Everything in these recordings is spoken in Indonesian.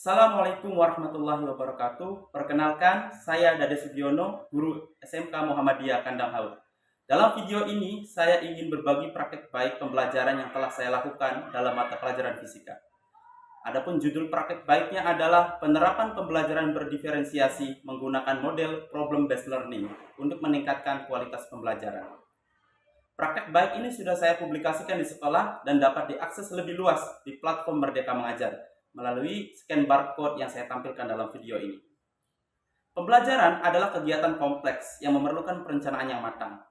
Assalamualaikum warahmatullahi wabarakatuh. Perkenalkan, saya Dade Sugiono, guru SMK Muhammadiyah Kandang Haur. Dalam video ini, saya ingin berbagi praktek baik pembelajaran yang telah saya lakukan dalam mata pelajaran fisika. Adapun judul praktek baiknya adalah penerapan pembelajaran berdiferensiasi menggunakan model problem based learning untuk meningkatkan kualitas pembelajaran. Praktek baik ini sudah saya publikasikan di sekolah dan dapat diakses lebih luas di platform Merdeka Mengajar melalui scan barcode yang saya tampilkan dalam video ini. Pembelajaran adalah kegiatan kompleks yang memerlukan perencanaan yang matang.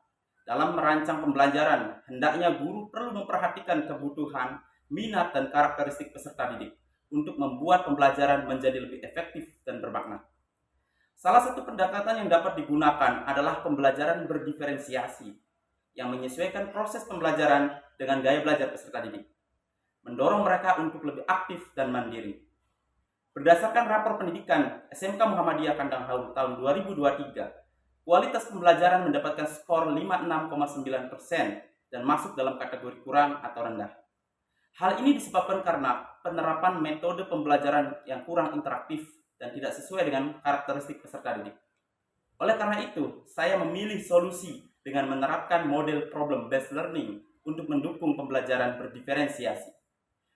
Dalam merancang pembelajaran, hendaknya guru perlu memperhatikan kebutuhan, minat, dan karakteristik peserta didik untuk membuat pembelajaran menjadi lebih efektif dan bermakna. Salah satu pendekatan yang dapat digunakan adalah pembelajaran berdiferensiasi yang menyesuaikan proses pembelajaran dengan gaya belajar peserta didik, mendorong mereka untuk lebih aktif dan mandiri. Berdasarkan rapor pendidikan SMK Muhammadiyah Kandang Haur tahun 2023, kualitas pembelajaran mendapatkan skor 56,9% dan masuk dalam kategori kurang atau rendah. Hal ini disebabkan karena penerapan metode pembelajaran yang kurang interaktif dan tidak sesuai dengan karakteristik peserta didik. Oleh karena itu, saya memilih solusi dengan menerapkan model problem based learning untuk mendukung pembelajaran berdiferensiasi.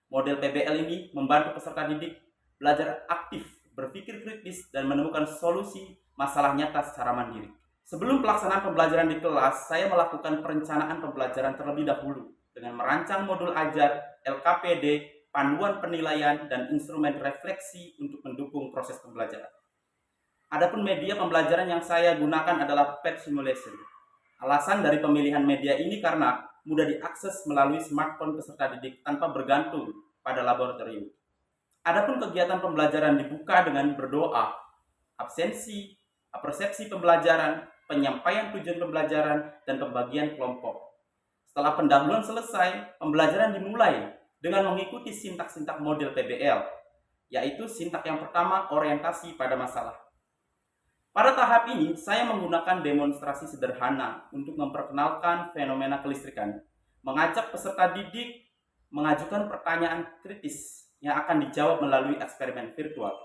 Model PBL ini membantu peserta didik belajar aktif, berpikir kritis, dan menemukan solusi masalah nyata secara mandiri. Sebelum pelaksanaan pembelajaran di kelas, saya melakukan perencanaan pembelajaran terlebih dahulu dengan merancang modul ajar, LKPD, panduan penilaian, dan instrumen refleksi untuk mendukung proses pembelajaran. Adapun media pembelajaran yang saya gunakan adalah PET Simulation. Alasan dari pemilihan media ini karena mudah diakses melalui smartphone peserta didik tanpa bergantung pada laboratorium. Adapun kegiatan pembelajaran dibuka dengan berdoa, absensi, persepsi pembelajaran, penyampaian tujuan pembelajaran, dan pembagian kelompok. Setelah pendahuluan selesai, pembelajaran dimulai dengan mengikuti sintak-sintak model PBL, yaitu sintak yang pertama orientasi pada masalah. Pada tahap ini, saya menggunakan demonstrasi sederhana untuk memperkenalkan fenomena kelistrikan, mengajak peserta didik mengajukan pertanyaan kritis yang akan dijawab melalui eksperimen virtual.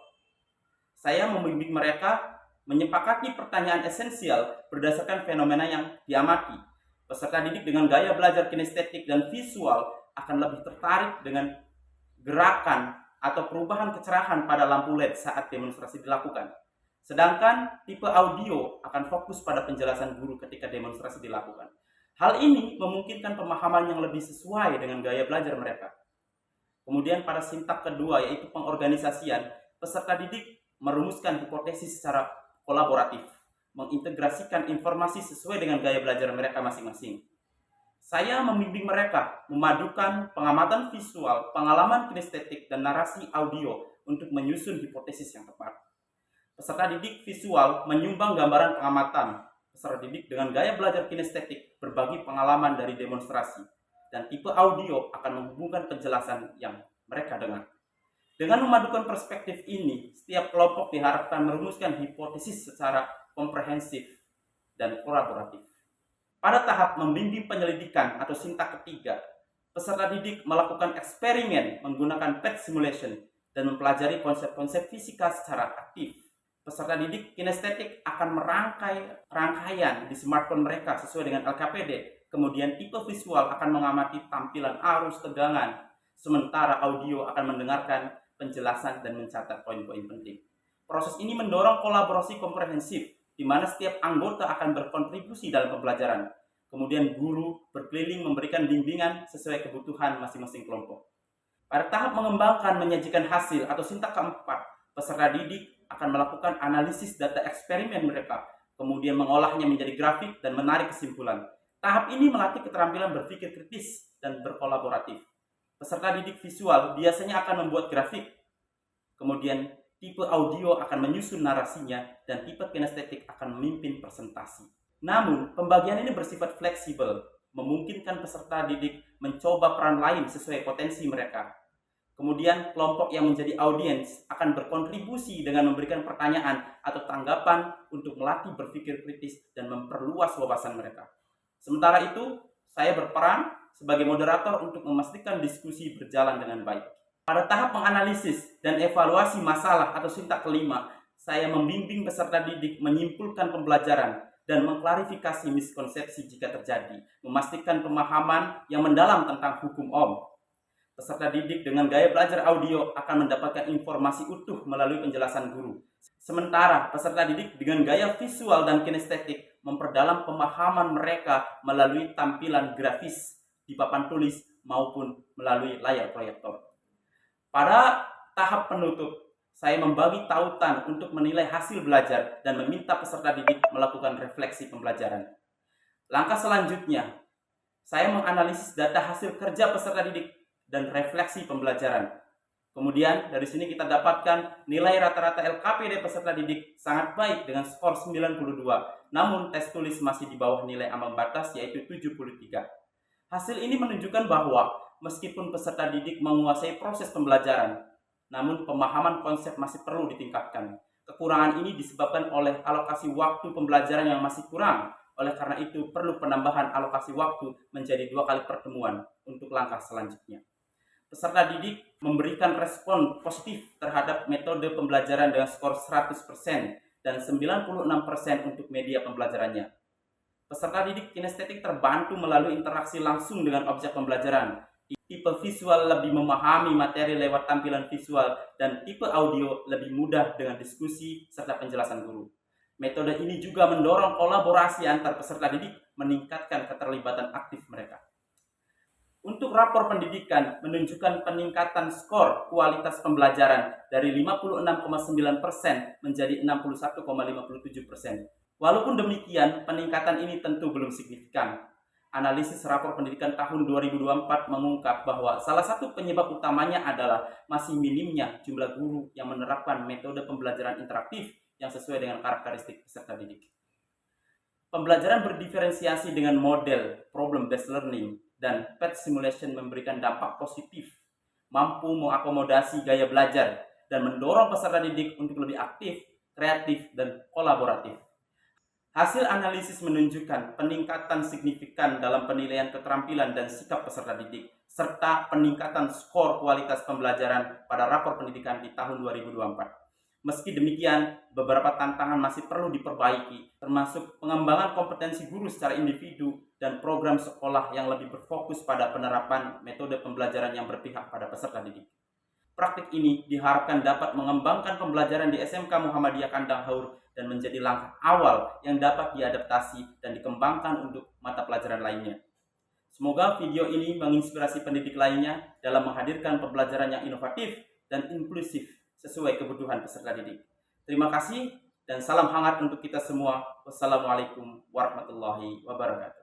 Saya membimbing mereka menyepakati pertanyaan esensial berdasarkan fenomena yang diamati. Peserta didik dengan gaya belajar kinestetik dan visual akan lebih tertarik dengan gerakan atau perubahan kecerahan pada lampu LED saat demonstrasi dilakukan. Sedangkan tipe audio akan fokus pada penjelasan guru ketika demonstrasi dilakukan. Hal ini memungkinkan pemahaman yang lebih sesuai dengan gaya belajar mereka. Kemudian pada sintak kedua yaitu pengorganisasian, peserta didik merumuskan hipotesis secara kolaboratif, mengintegrasikan informasi sesuai dengan gaya belajar mereka masing-masing. Saya membimbing mereka memadukan pengamatan visual, pengalaman kinestetik, dan narasi audio untuk menyusun hipotesis yang tepat. Peserta didik visual menyumbang gambaran pengamatan. Peserta didik dengan gaya belajar kinestetik berbagi pengalaman dari demonstrasi. Dan tipe audio akan menghubungkan penjelasan yang mereka dengar. Dengan memadukan perspektif ini, setiap kelompok diharapkan merumuskan hipotesis secara komprehensif dan kolaboratif. Pada tahap membimbing penyelidikan atau sintak ketiga, peserta didik melakukan eksperimen menggunakan PET Simulation dan mempelajari konsep-konsep fisika secara aktif. Peserta didik kinestetik akan merangkai rangkaian di smartphone mereka sesuai dengan LKPD. Kemudian tipe visual akan mengamati tampilan arus tegangan, sementara audio akan mendengarkan penjelasan dan mencatat poin-poin penting. Proses ini mendorong kolaborasi komprehensif, di mana setiap anggota akan berkontribusi dalam pembelajaran. Kemudian guru berkeliling memberikan bimbingan sesuai kebutuhan masing-masing kelompok. Pada tahap mengembangkan menyajikan hasil atau sintak keempat, peserta didik akan melakukan analisis data eksperimen mereka, kemudian mengolahnya menjadi grafik dan menarik kesimpulan. Tahap ini melatih keterampilan berpikir kritis dan berkolaboratif. Peserta didik visual biasanya akan membuat grafik, kemudian tipe audio akan menyusun narasinya, dan tipe kinestetik akan memimpin presentasi. Namun, pembagian ini bersifat fleksibel, memungkinkan peserta didik mencoba peran lain sesuai potensi mereka. Kemudian kelompok yang menjadi audiens akan berkontribusi dengan memberikan pertanyaan atau tanggapan untuk melatih berpikir kritis dan memperluas wawasan mereka. Sementara itu, saya berperan sebagai moderator untuk memastikan diskusi berjalan dengan baik. Pada tahap menganalisis dan evaluasi masalah atau sintak kelima, saya membimbing peserta didik menyimpulkan pembelajaran dan mengklarifikasi miskonsepsi jika terjadi, memastikan pemahaman yang mendalam tentang hukum Om. Peserta didik dengan gaya belajar audio akan mendapatkan informasi utuh melalui penjelasan guru. Sementara peserta didik dengan gaya visual dan kinestetik memperdalam pemahaman mereka melalui tampilan grafis di papan tulis maupun melalui layar proyektor. Pada tahap penutup, saya membagi tautan untuk menilai hasil belajar dan meminta peserta didik melakukan refleksi pembelajaran. Langkah selanjutnya, saya menganalisis data hasil kerja peserta didik dan refleksi pembelajaran. Kemudian dari sini kita dapatkan nilai rata-rata LKPD peserta didik sangat baik dengan skor 92, namun tes tulis masih di bawah nilai ambang batas yaitu 73. Hasil ini menunjukkan bahwa meskipun peserta didik menguasai proses pembelajaran, namun pemahaman konsep masih perlu ditingkatkan. Kekurangan ini disebabkan oleh alokasi waktu pembelajaran yang masih kurang. Oleh karena itu, perlu penambahan alokasi waktu menjadi 2 kali pertemuan untuk langkah selanjutnya. Peserta didik memberikan respon positif terhadap metode pembelajaran dengan skor 100% dan 96% untuk media pembelajarannya. Peserta didik kinestetik terbantu melalui interaksi langsung dengan objek pembelajaran. Tipe visual lebih memahami materi lewat tampilan visual dan tipe audio lebih mudah dengan diskusi serta penjelasan guru. Metode ini juga mendorong kolaborasi antar peserta didik, meningkatkan keterlibatan aktif mereka. Untuk rapor pendidikan menunjukkan peningkatan skor kualitas pembelajaran dari 56,9% menjadi 61,57%. Walaupun demikian, peningkatan ini tentu belum signifikan. Analisis rapor pendidikan tahun 2024 mengungkap bahwa salah satu penyebab utamanya adalah masih minimnya jumlah guru yang menerapkan metode pembelajaran interaktif yang sesuai dengan karakteristik peserta didik. Pembelajaran berdiferensiasi dengan model problem-based learning dan PET simulation memberikan dampak positif, mampu mengakomodasi gaya belajar, dan mendorong peserta didik untuk lebih aktif, kreatif, dan kolaboratif. Hasil analisis menunjukkan peningkatan signifikan dalam penilaian keterampilan dan sikap peserta didik, serta peningkatan skor kualitas pembelajaran pada rapor pendidikan di tahun 2024. Meski demikian, beberapa tantangan masih perlu diperbaiki, termasuk pengembangan kompetensi guru secara individu dan program sekolah yang lebih berfokus pada penerapan metode pembelajaran yang berpihak pada peserta didik. Praktik ini diharapkan dapat mengembangkan pembelajaran di SMK Muhammadiyah Kandang Haur dan menjadi langkah awal yang dapat diadaptasi dan dikembangkan untuk mata pelajaran lainnya. Semoga video ini menginspirasi pendidik lainnya dalam menghadirkan pembelajaran yang inovatif dan inklusif sesuai kebutuhan peserta didik. Terima kasih dan salam hangat untuk kita semua. Wassalamualaikum warahmatullahi wabarakatuh.